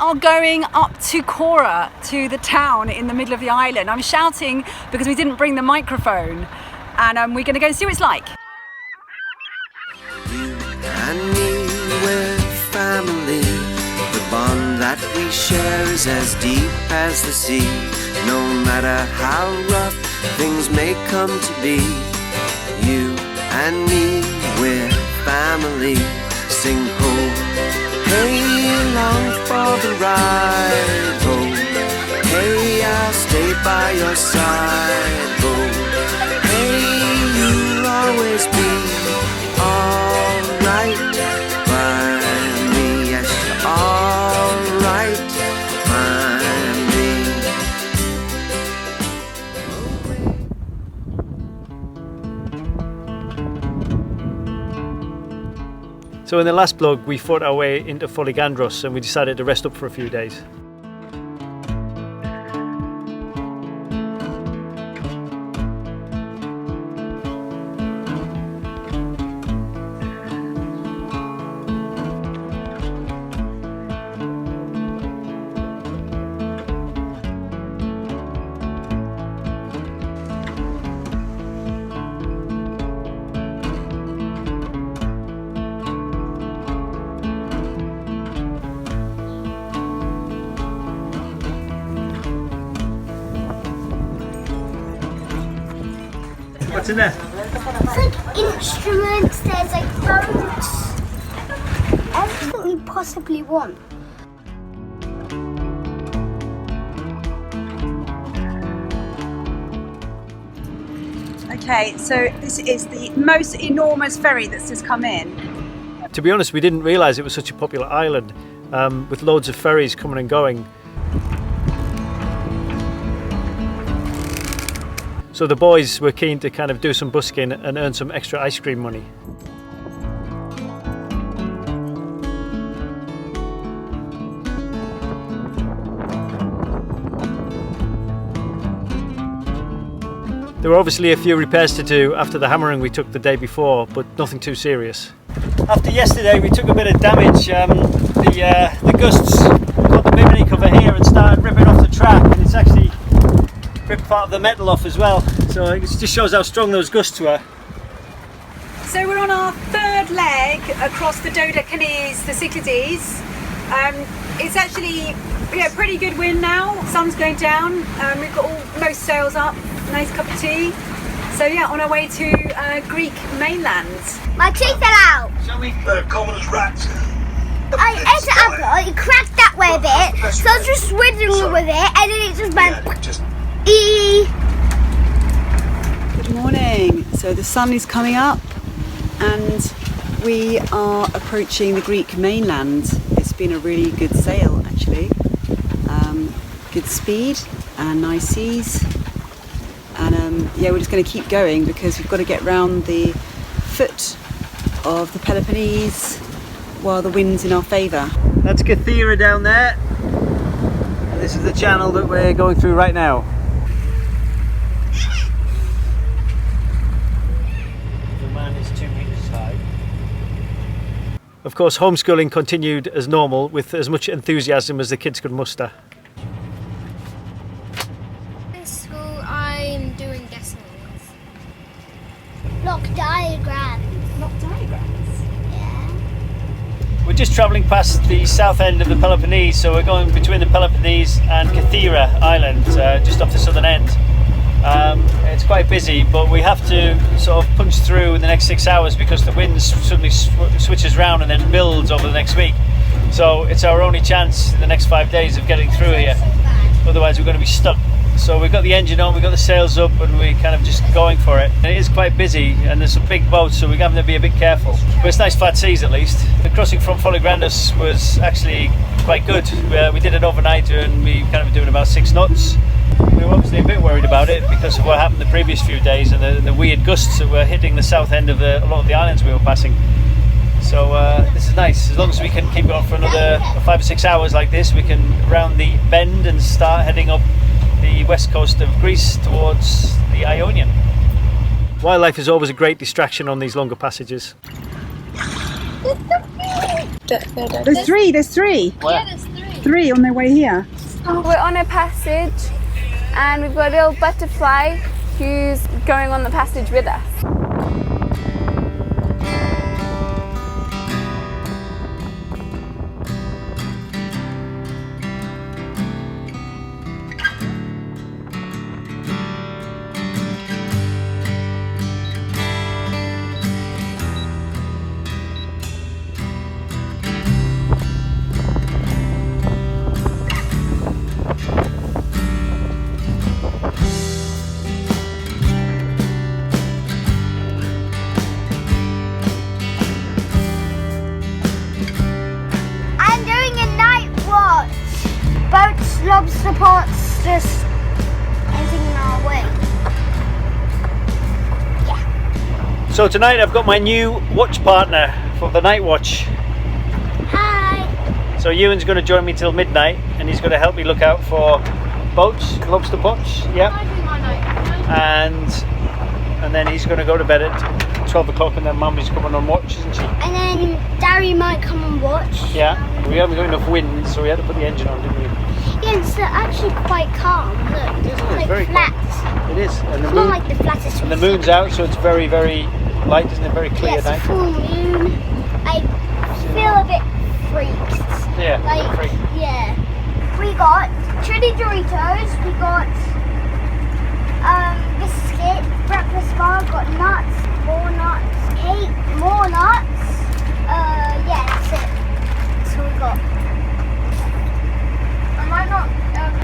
are going up to Cora, to the town in the middle of the island. I'm shouting because we didn't bring the microphone, and we're going to go and see what it's like. You and me, we're family. The bond that we share is as deep as the sea. No matter how rough things may come to be, you and me, we're family. Sing ho, hey, along for the ride. Ho, hey, I'll stay by your side. Ho, hey, you'll always be alright by me. Yes, you're alright by me. So in the last vlog we fought our way into Folegandros and we decided to rest up for a few days. What's in there? It's like instruments, there's like boats. Everything you possibly want. Okay, so this is the most enormous ferry that's just come in. To be honest, we didn't realise it was such a popular island with loads of ferries coming and going. So the boys were keen to kind of do some busking and earn some extra ice cream money. There were obviously a few repairs to do after the hammering we took the day before, but nothing too serious. After yesterday we took a bit of damage. The gusts got the bimini cover here and started ripping off the track, and it's actually ripped part of the metal off as well, so it just shows how strong those gusts were. So we're on our third leg across the Dodecanese, the Cyclades. It's actually pretty good wind now. Sun's going down. We've got most sails up. Nice cup of tea. So yeah, on our way to Greek mainland. My teeth fell out. Shall we? Common as rats. I ate an apple, it cracked that way a bit, so I was just swizzling with it, and then it just went Good morning. So the sun is coming up and we are approaching the Greek mainland. It's been a really good sail actually. Good speed and nice seas. And yeah, we're just going to keep going because we've got to get round the foot of the Peloponnese while the wind's in our favour. That's Ithaca down there. This is the channel that we're going through right now. The man is 2 meters high. Of course, homeschooling continued as normal with as much enthusiasm as the kids could muster. In school, I'm doing decimal. Block diagrams. Block diagrams. Yeah. We're just travelling past the south end of the Peloponnese, so we're going between the Peloponnese and Ithaca Island, just off the southern end. It's quite busy, but we have to sort of punch through in the next 6 hours because the wind suddenly switches round and then builds over the next week. So it's our only chance in the next 5 days of getting through here. Otherwise we're going to be stuck. So we've got the engine on, we've got the sails up, and we're kind of just going for it. And it is quite busy, and there's some big boats, so we're having to be a bit careful. But it's nice flat seas at least. The crossing from Folegandros was actually quite good. We did it overnight, and we kind of doing about 6 knots. We were obviously a bit worried about it because of what happened the previous few days and the weird gusts that were hitting the south end of a lot of the islands we were passing. So this is nice. As long as we can keep going for another 5 or 6 hours like this, we can round the bend and start heading up the west coast of Greece towards the Ionian. Wildlife is always a great distraction on these longer passages. There's three. Where? Yeah, there's 3. 3 on their way here. We're on a passage and we've got a little butterfly who's going on the passage with us. Lobster pots, just anything in our way. Yeah. So tonight I've got my new watch partner for the night watch. Hi. So Yewan's going to join me till midnight and he's going to help me look out for boats, lobster pots, yeah. And then he's going to go to bed at 12 o'clock and then Mummy's coming on watch, isn't she? And then Daddy might come and watch. Yeah, we haven't got enough wind so we had to put the engine on, didn't we? Yeah, it's actually quite calm. Look, It is, like very flat. calm. It is. And the It's moon, not like the flattest. and the moon's out so it's very, very light, isn't it? Very clear Yeah, it's a night. full moon. I feel a bit freaked. Yeah, Like, very. yeah. We got chili Doritos, we got biscuit, breakfast bar, got nuts, more nuts, cake, more nuts. Yeah, that's it. That's all we got.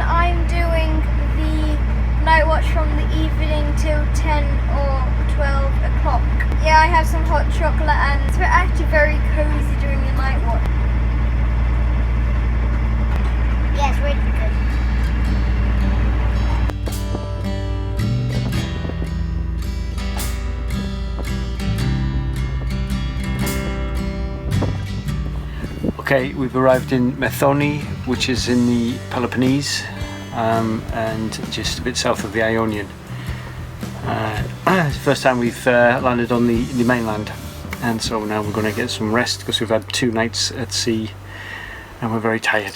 I'm doing the night watch from the evening till 10 or 12 o'clock. Yeah, I have some hot chocolate and it's actually very cozy during the night watch. Yeah, it's really good. Okay, we've arrived in Methoni, which is in the Peloponnese and just a bit south of the Ionian. It's the first time we've landed on the mainland, and so now we're going to get some rest because we've had 2 nights at sea and we're very tired.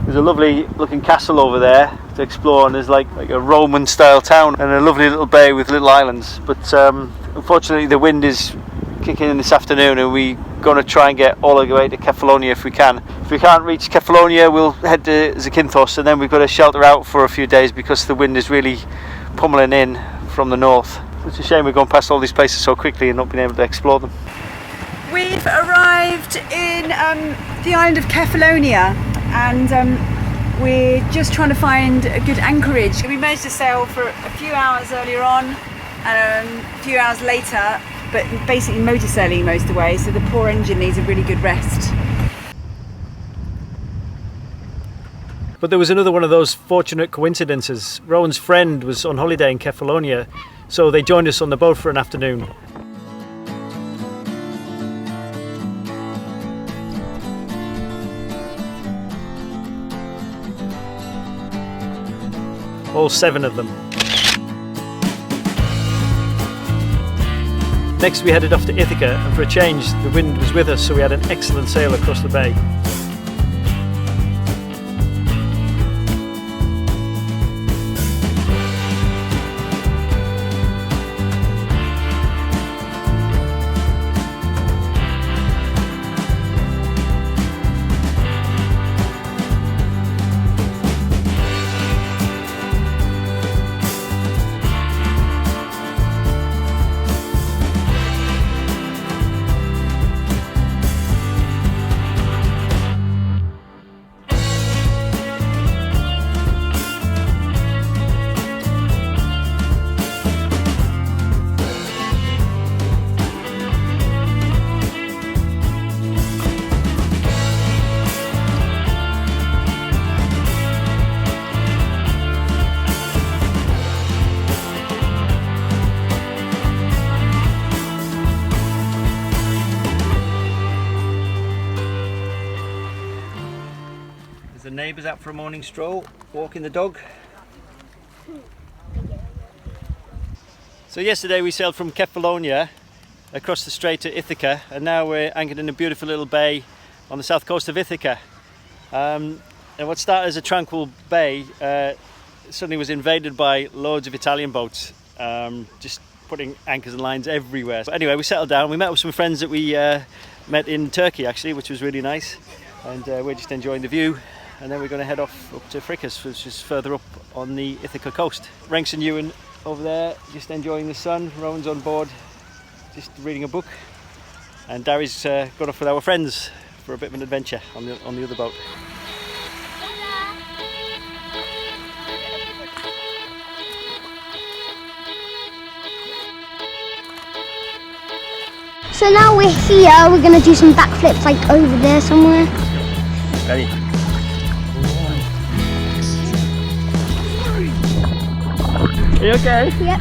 There's a lovely looking castle over there to explore, and there's like a Roman style town and a lovely little bay with little islands, but unfortunately the wind is kicking in this afternoon and we're going to try and get all the way to Kefalonia if we can. If we can't reach Kefalonia we'll head to Zakynthos, and then we've got to shelter out for a few days because the wind is really pummeling in from the north. It's a shame we've gone past all these places so quickly and not been able to explore them. We've arrived in the island of Kefalonia and we're just trying to find a good anchorage. We managed to sail for a few hours earlier on and a few hours later, but basically motor sailing most of the way, so the poor engine needs a really good rest. But there was another one of those fortunate coincidences. Rowan's friend was on holiday in Kefalonia, so they joined us on the boat for an afternoon. All 7 of them. Next we headed off to Ithaca, and for a change the wind was with us, so we had an excellent sail across the bay. The neighbours out for a morning stroll, walking the dog. So yesterday we sailed from Kefalonia across the strait to Ithaca, and now we're anchored in a beautiful little bay on the south coast of Ithaca. And what started as a tranquil bay suddenly was invaded by loads of Italian boats, just putting anchors and lines everywhere. But anyway, we settled down. We met with some friends that we met in Turkey actually, which was really nice, and we're just enjoying the view. And then we're going to head off up to Fricus, which is further up on the Ithaca coast. Ranks and Yewan over there, just enjoying the sun. Rowan's on board, just reading a book, and Darry's gone off with our friends for a bit of an adventure on the other boat. So now we're here, we're going to do some backflips like over there somewhere. Ready? Are you okay? Yep.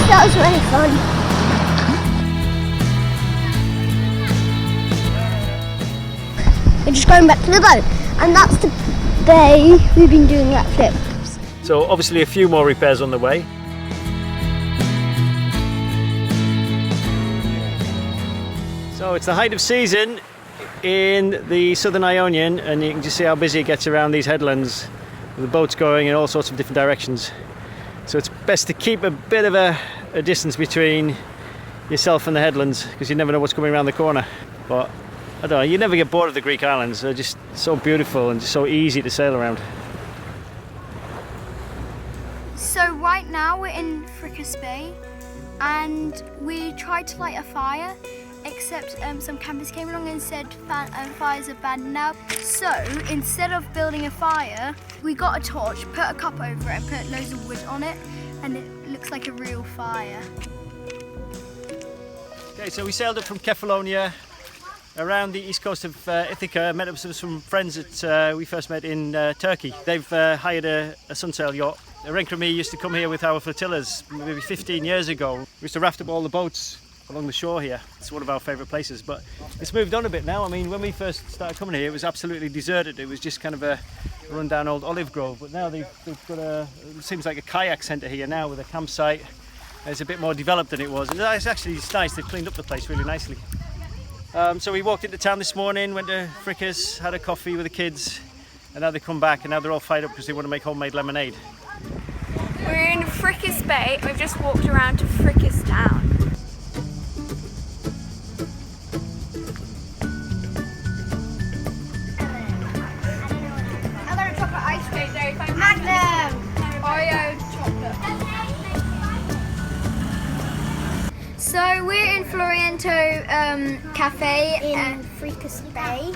That was really fun. We're just going back to the boat, and that's the bay we've been doing that flips. So obviously a few more repairs on the way. So it's the height of season in the southern Ionian, and you can just see how busy it gets around these headlands with the boats going in all sorts of different directions. So it's best to keep a bit of a distance between yourself and the headlands, because you never know what's coming around the corner. But I don't know, you never get bored of the Greek islands. They're just so beautiful and just so easy to sail around. So right now we're in Fricus Bay, and we tried to light a fire, except some campers came along and said fires are bad now. So instead of building a fire, we got a torch, put a cup over it and put loads of wood on it, and it looks like a real fire. Okay, so we sailed up from Kefalonia around the east coast of Ithaca, met up with some friends that we first met in Turkey. They've hired a sunsail yacht. Renke and me used to come here with our flotillas maybe 15 years ago. We used to raft up all the boats along the shore here. It's one of our favourite places, but it's moved on a bit now. I mean, when we first started coming here, it was absolutely deserted. It was just kind of a run-down old olive grove, but now they've got it seems like a kayak centre here now with a campsite. It's a bit more developed than it was, and it's nice. They've cleaned up the place really nicely. So we walked into town this morning, went to Fricus, had a coffee with the kids, and now they come back and now they're all fired up because they want to make homemade lemonade. We're in Fricus Bay and we've just walked around to Fricus town. I got a chocolate ice cream there. Magnum! Oreo chocolate. So we're in Floriento Cafe In Fricus Bay.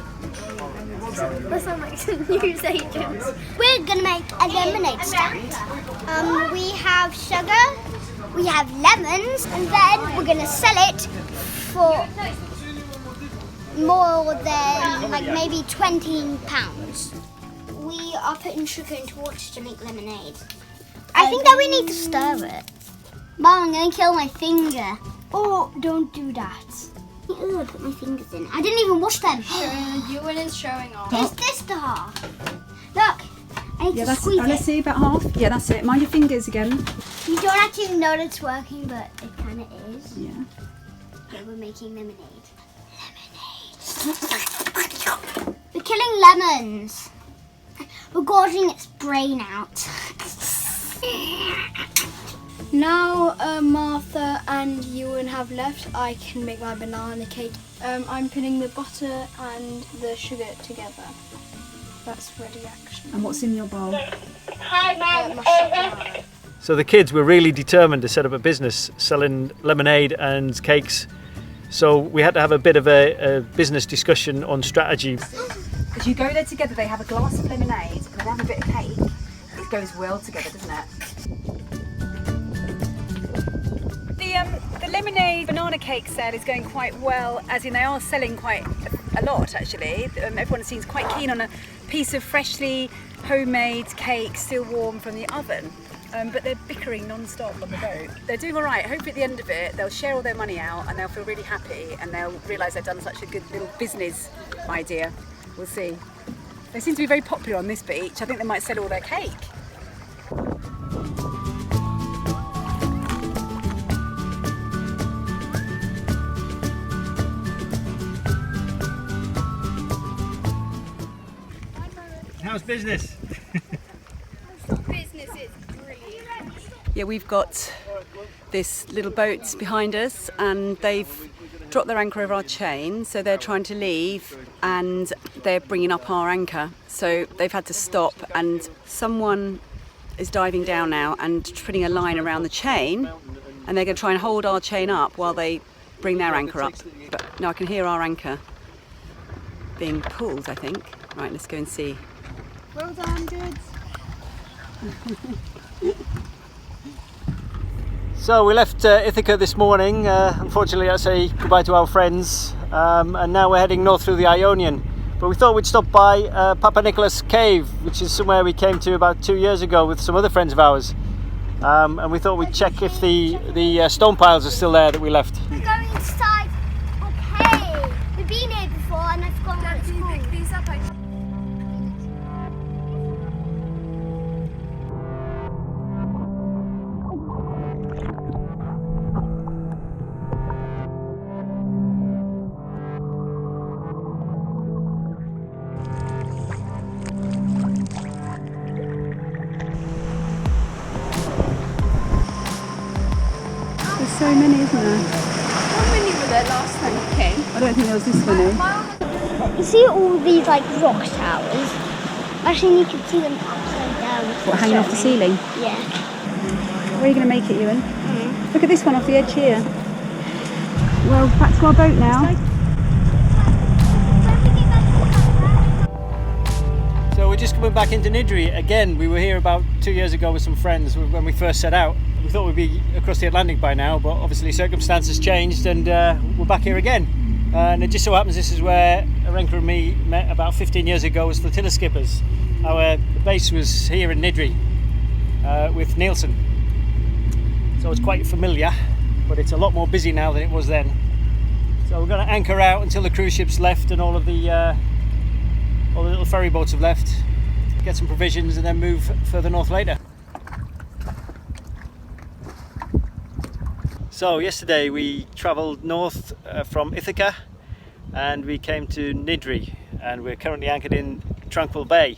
We're some like news agents. We're gonna make a lemonade stand. We have sugar, we have lemons, and then we're gonna sell it for more than like maybe £20. We are putting sugar into water to make lemonade. I think that we need to stir it. Mom, I'm gonna kill my finger. Oh, don't do that. Ew, I put my fingers in. I didn't even wash them. Yewan is showing off. Is this the half? Look, I need to that's squeeze let's it. see, about half. Yeah, that's it. Mind your fingers again. You don't actually know that it's working, but it kind of is. Yeah. Okay, we're making lemonade. Lemonade. We're killing lemons. We're gorging its brain out. Now Martha and Yewan have left, I can make my banana cake. I'm putting the butter and the sugar together. That's ready action. And what's in your bowl? Mushed banana. So the kids were really determined to set up a business selling lemonade and cakes. So we had to have a bit of a business discussion on strategy. As you go there together, they have a glass of lemonade and they have a bit of cake. It goes well together, doesn't it? The lemonade banana cake sale is going quite well, as in they are selling quite a lot actually. Everyone seems quite keen on a piece of freshly homemade cake, still warm from the oven. But they're bickering non-stop on the boat. They're doing all right. Hopefully at the end of it, they'll share all their money out and they'll feel really happy and they'll realise they've done such a good little business idea. We'll see. They seem to be very popular on this beach. I think they might sell all their cake. How's business? Business is brilliant. Yeah, we've got this little boat behind us and they've dropped their anchor over our chain, so they're trying to leave and they're bringing up our anchor. So they've had to stop and someone is diving down now and putting a line around the chain, and they're going to try and hold our chain up while they bring their anchor up. But now I can hear our anchor being pulled, I think. Right, let's go and see. Well done, dudes. So we left Ithaca this morning. Unfortunately, I say goodbye to our friends, and now we're heading north through the Ionian. But we thought we'd stop by Papa Nicholas Cave, which is somewhere we came to about 2 years ago with some other friends of ours. And we thought we'd check if the stone piles are still there that we left. We're going inside a cave. We've been here before and I've gone to school. Can you pick these up? There's so many, isn't there? How many were there last time you came? I don't think there was this many. You see all these like rock towers? Actually, you can see them upside down. What, hanging off the ceiling? Yeah. Where are you going to make it, Ewan? Look at this one off the edge here. Well, back to our boat now. So we're just coming back into Nidri again. We were here about 2 years ago with some friends when we first set out. We thought we'd be across the Atlantic by now, but obviously circumstances changed and we're back here again. And it just so happens this is where Arenka and me met about 15 years ago as flotilla skippers. Our base was here in Nidri with Nielsen. So it's quite familiar, but it's a lot more busy now than it was then. So we're going to anchor out until the cruise ships left and all the little ferry boats have left, get some provisions and then move further north later. So yesterday we travelled north from Ithaca and we came to Nidri, and we're currently anchored in Tranquil Bay,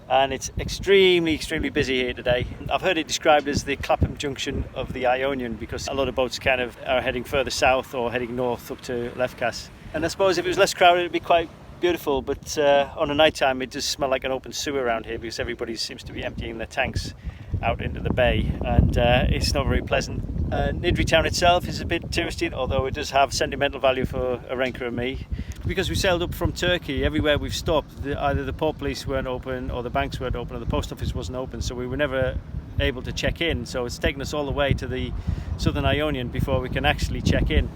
and it's extremely busy here today. I've heard it described as the Clapham Junction of the Ionian because a lot of boats kind of are heading further south or heading north up to Lefkas. And I suppose if it was less crowded it'd be quite beautiful, but on a night time it does smell like an open sewer around here because everybody seems to be emptying their tanks out into the bay, and it's not very pleasant. Nidri town itself is a bit touristy, although it does have sentimental value for Arenka and me. Because we sailed up from Turkey, everywhere we've stopped, either the port police weren't open or the banks weren't open or the post office wasn't open, so we were never able to check in. So it's taken us all the way to the southern Ionian before we can actually check in.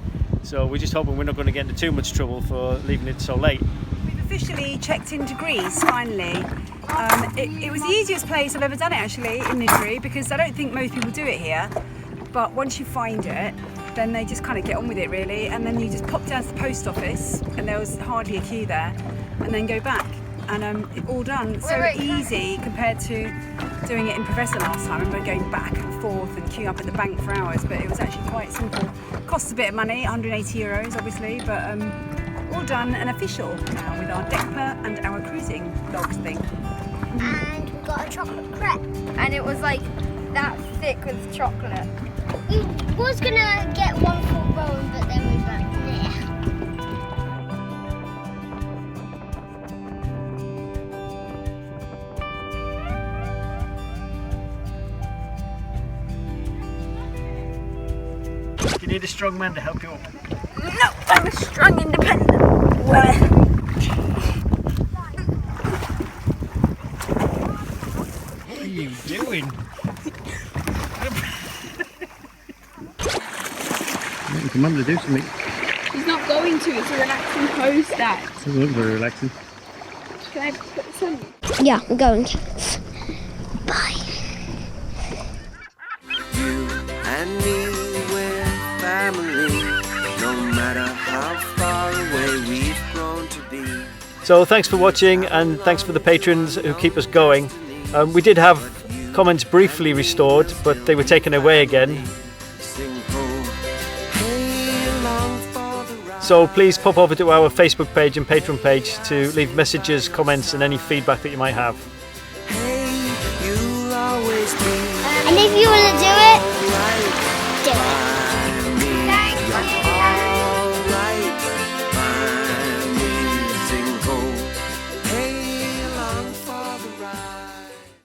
So we're just hoping we're not going to get into too much trouble for leaving it so late. We've officially checked into Greece, finally. It was the easiest place I've ever done it actually, in Nidri, because I don't think most people do it here. But once you find it, then they just kind of get on with it really, and then you just pop down to the post office and there was hardly a queue there, and then go back and all done. So easy compared to doing it in Professor last time and we're going back and forth and queuing up at the bank for hours, but it was actually quite simple. Costs a bit of money, 180 euros obviously, but all done and official now with our DECPA and our cruising logs thing. And we got a chocolate crepe. And it was like that thick with chocolate. We was gonna get one for Rowan, but then we were You need a strong man to help you up. No, I'm a strong, independent woman. What are you doing? Waiting for Mum to do something. He's not going to, it's a relaxing pose, Dad. Doesn't look very relaxing. Should I put this on? Yeah, I'm going. Bye. You and me, we're family. No matter how far away we've grown to be. So thanks for watching, and thanks for the patrons who keep us going. We did have comments briefly restored, but they were taken away again. So please pop over to our Facebook page and Patreon page to leave messages, comments and any feedback that you might have. And if you want